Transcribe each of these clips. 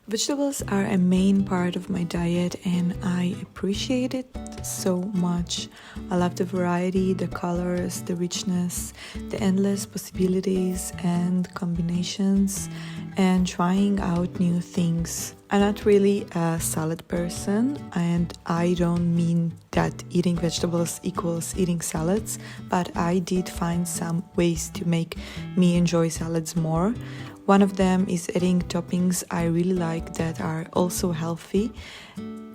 Vegetables are a main part of my diet and I appreciate it so much. I love the variety, the colors, the richness, the endless possibilities and combinations, and trying out new things. I'm not really a salad person, and I don't mean that eating vegetables equals eating salads, but I did find some ways to make me enjoy salads more. One of them is adding toppings I really like that are also healthy,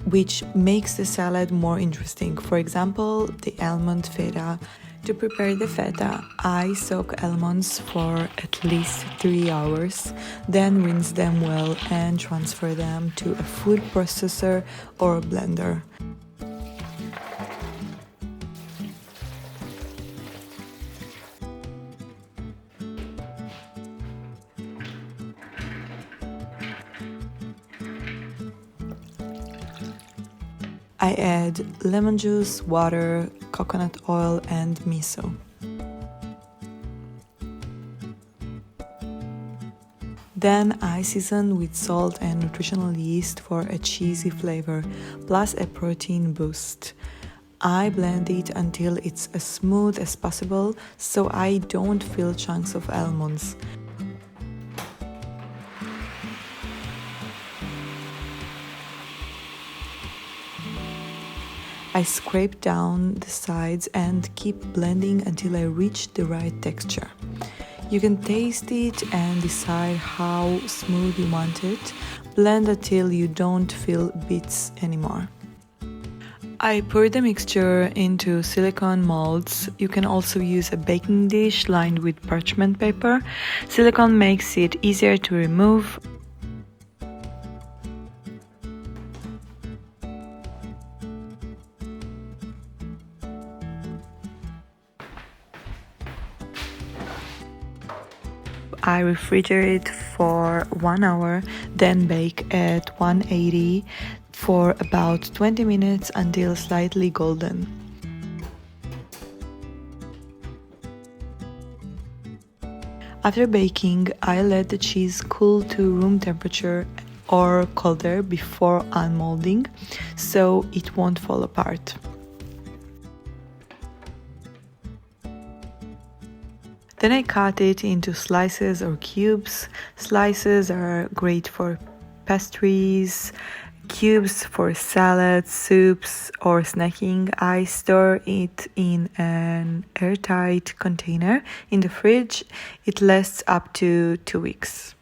which makes the salad more interesting. For example, the almond feta. To prepare the feta, I soak almonds for at least 3 hours, then rinse them well and transfer them to a food processor or blender. I add lemon juice, water, coconut oil, and miso. Then I season with salt and nutritional yeast for a cheesy flavor, plus a protein boost. I blend it until it's as smooth as possible so I don't feel chunks of almonds. I scrape down the sides and keep blending until I reach the right texture. You can taste it and decide how smooth you want it. Blend until you don't feel bits anymore. I pour the mixture into silicone molds. You can also use a baking dish lined with parchment paper. Silicone makes it easier to remove. I refrigerate for 1 hour, then bake at 180 for about 20 minutes until slightly golden. After baking, I let the cheese cool to room temperature or colder before unmolding, so it won't fall apart. Then I cut it into slices or cubes. Slices are great for pastries, cubes for salads, soups, or snacking. I store it in an airtight container in the fridge. It lasts up to 2 weeks.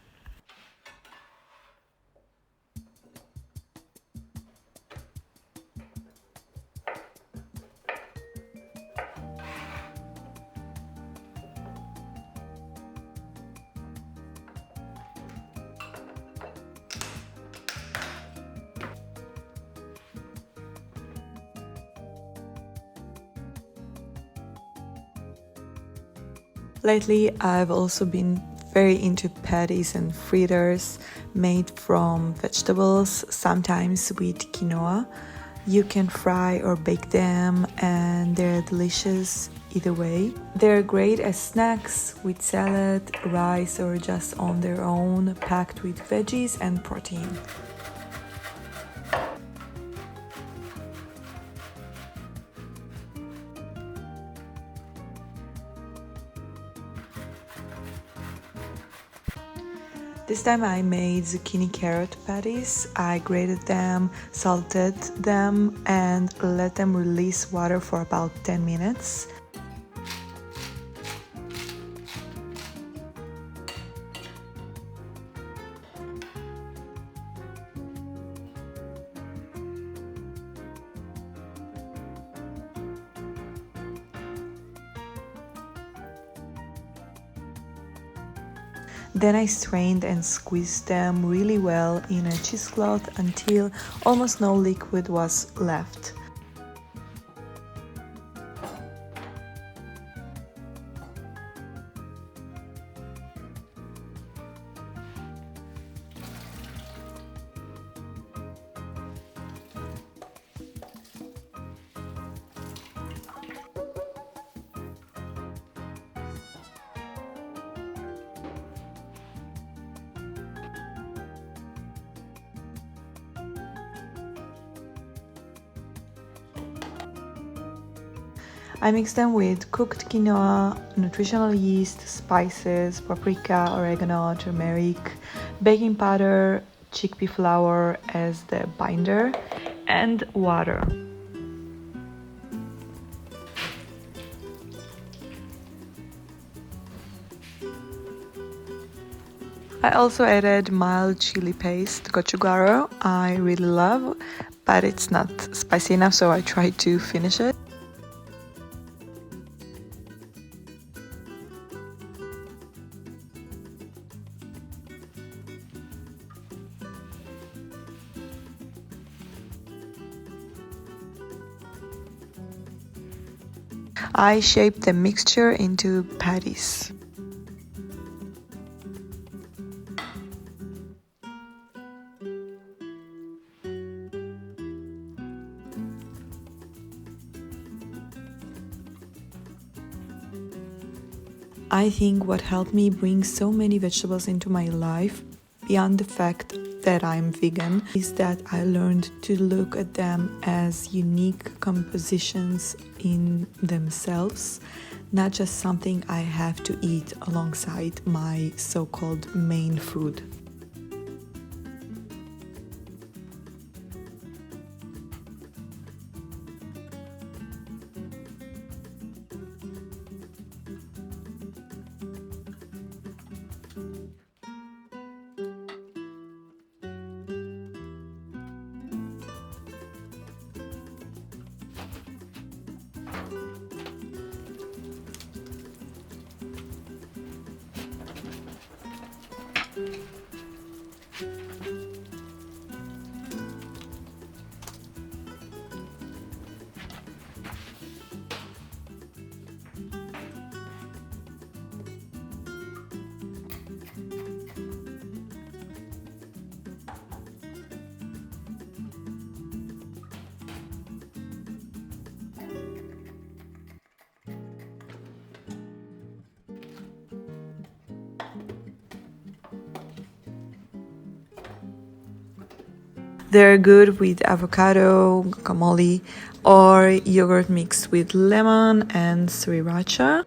Lately, I've also been very into patties and fritters made from vegetables, sometimes with quinoa. You can fry or bake them and they're delicious either way. They're great as snacks with salad, rice, or just on their own, packed with veggies and protein. This time I made zucchini carrot patties. I grated them, salted them, and let them release water for about 10 minutes. Then I strained and squeezed them really well in a cheesecloth until almost no liquid was left. I mix them with cooked quinoa, nutritional yeast, spices, paprika, oregano, turmeric, baking powder, chickpea flour as the binder, and water. I also added mild chili paste, gochujaro. I really love, but it's not spicy enough, so I tried to finish it. I shaped the mixture into patties. I think what helped me bring so many vegetables into my life, beyond the fact that I'm vegan, is that I learned to look at them as unique compositions in themselves, not just something I have to eat alongside my so-called main food. They're good with avocado, guacamole, or yogurt mixed with lemon and sriracha.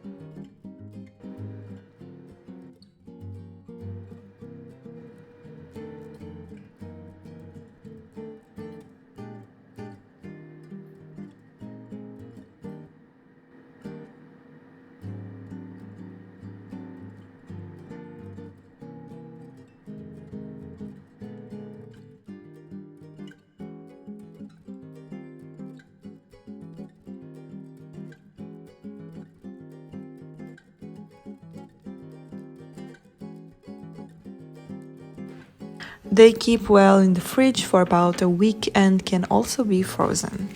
They keep well in the fridge for about a week and can also be frozen.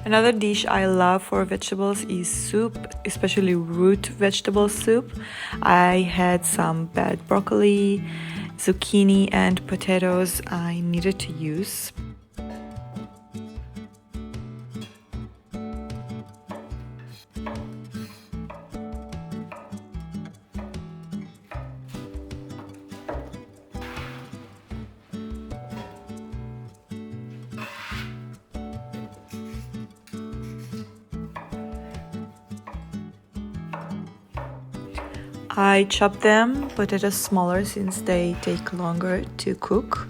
Another dish I love for vegetables is soup, especially root vegetable soup. I had some bad broccoli, zucchini, and potatoes I needed to use. I chop them, potatoes smaller since they take longer to cook.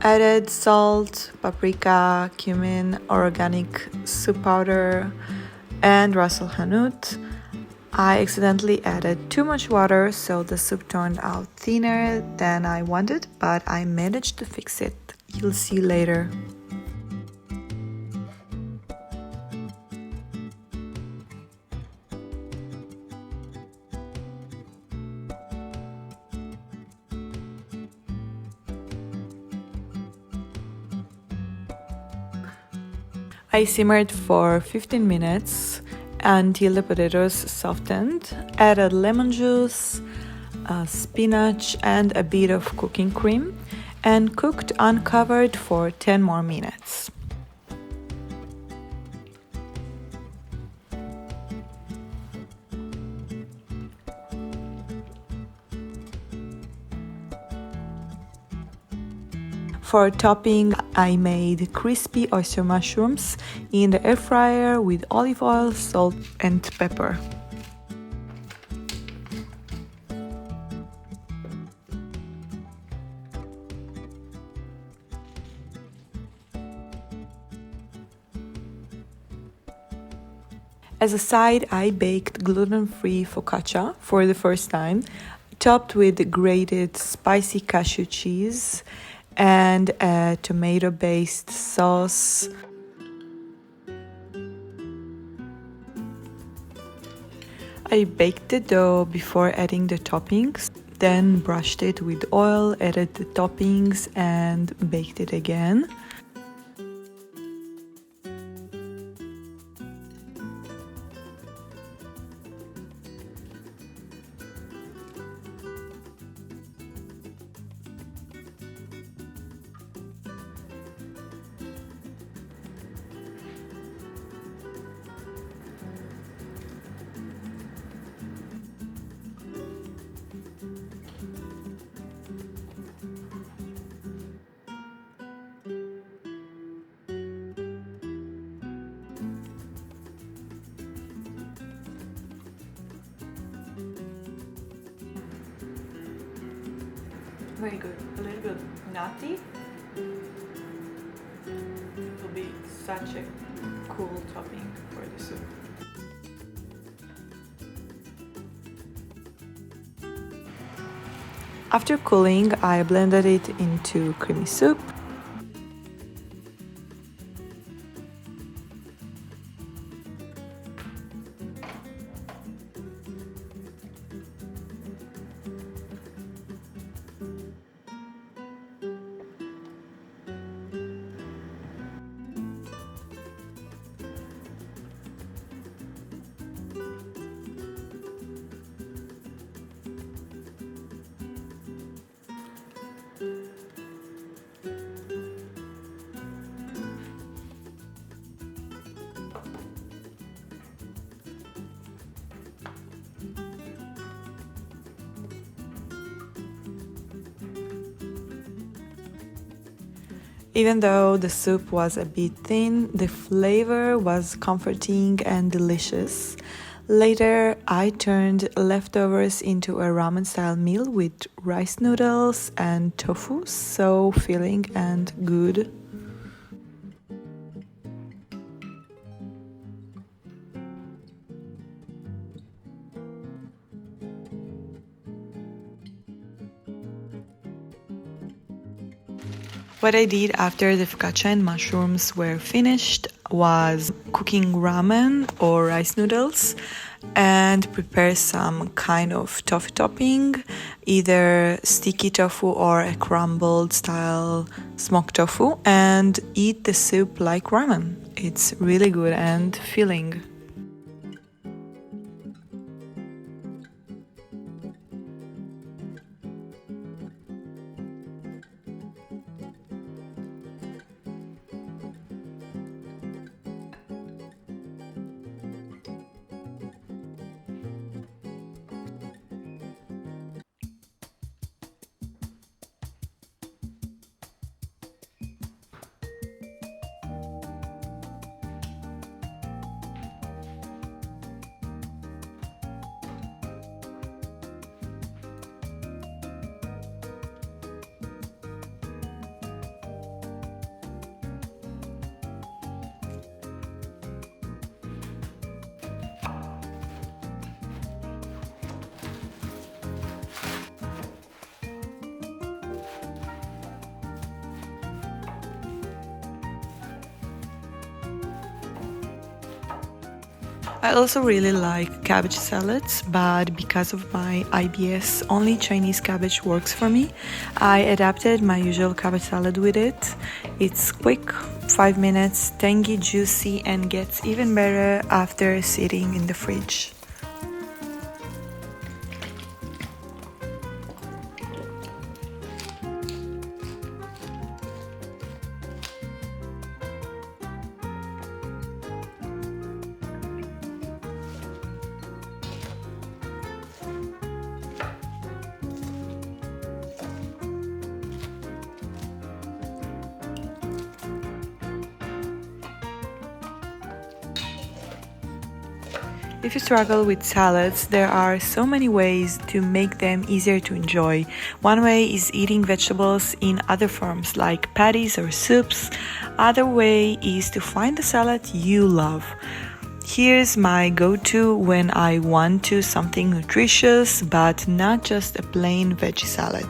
Added salt, paprika, cumin, organic soup powder, and ras el hanout. I accidentally added too much water, so the soup turned out thinner than I wanted, but I managed to fix it. You'll see later. I simmered for 15 minutes until the potatoes softened, added lemon juice, spinach and a bit of cooking cream, and cooked uncovered for 10 more minutes. For topping, I made crispy oyster mushrooms in the air fryer with olive oil, salt and pepper. As a side, I baked gluten-free focaccia for the first time, topped with grated spicy cashew cheese and a tomato-based sauce. I baked the dough before adding the toppings, then brushed it with oil, added the toppings and baked it again. Very good. A little bit nutty. It will be such a cool topping for the soup. After cooling, I blended it into creamy soup. Even though the soup was a bit thin, the flavor was comforting and delicious. Later, I turned leftovers into a ramen-style meal with rice noodles and tofu, so filling and good. What I did after the focaccia and mushrooms were finished was cooking ramen or rice noodles and prepare some kind of tofu topping, either sticky tofu or a crumbled style smoked tofu, and eat the soup like ramen. It's really good and filling. I also really like cabbage salads, but because of my IBS, only Chinese cabbage works for me. I adapted my usual cabbage salad with it. It's quick, 5 minutes, tangy, juicy, and gets even better after sitting in the fridge. If you struggle with salads, there are so many ways to make them easier to enjoy. One way is eating vegetables in other forms like patties or soups. Other way is to find the salad you love. Here's my go-to when I want to something nutritious but not just a plain veggie salad: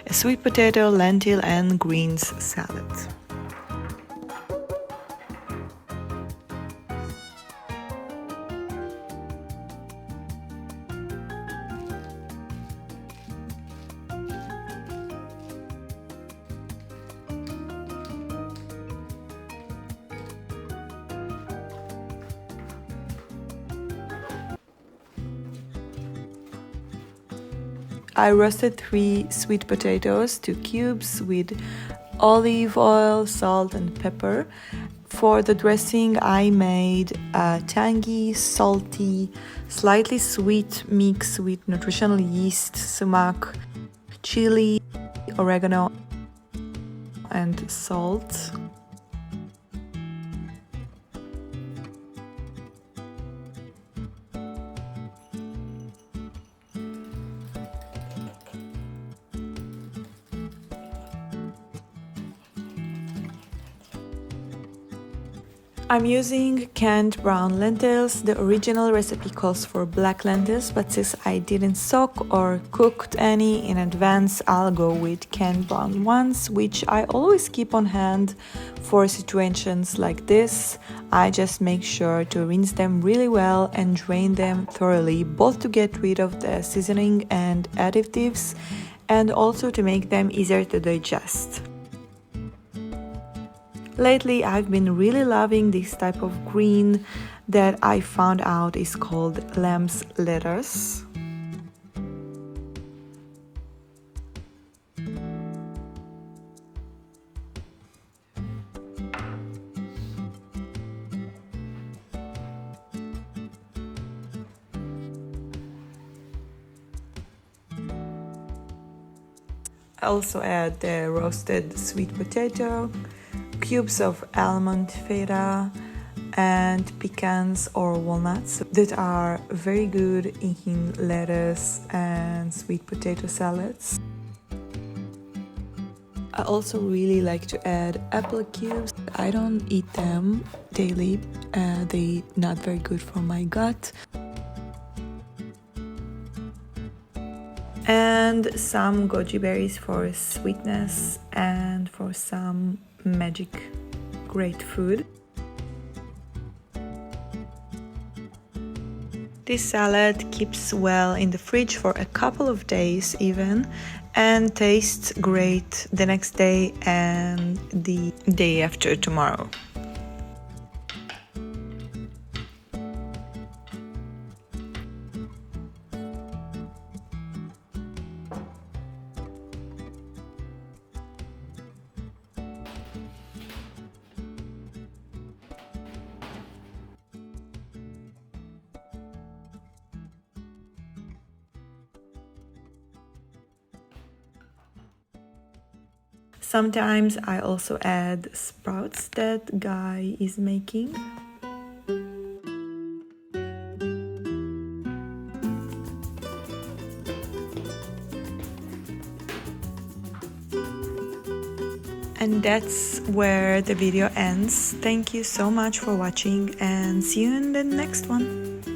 a sweet potato, lentil and greens salad. I roasted 3 sweet potatoes to cubes with olive oil, salt and pepper. For the dressing, I made a tangy, salty, slightly sweet mix with nutritional yeast, sumac, chili, oregano and salt. I'm using canned brown lentils. The original recipe calls for black lentils, but since I didn't soak or cooked any in advance, I'll go with canned brown ones, which I always keep on hand for situations like this. I just make sure to rinse them really well and drain them thoroughly, both to get rid of the seasoning and additives and also to make them easier to digest. Lately, I've been really loving this type of green that I found out is called lamb's lettuce. I also add the roasted sweet potato, cubes of almond feta and pecans or walnuts that are very good in lettuce and sweet potato salads. I also really like to add apple cubes. I don't eat them daily, they're not very good for my gut. And some goji berries for sweetness and for some magic great food. This salad keeps well in the fridge for a couple of days even and tastes great the next day and the day after tomorrow. Sometimes I also add sprouts that Guy is making. And that's where the video ends. Thank you so much for watching and see you in the next one.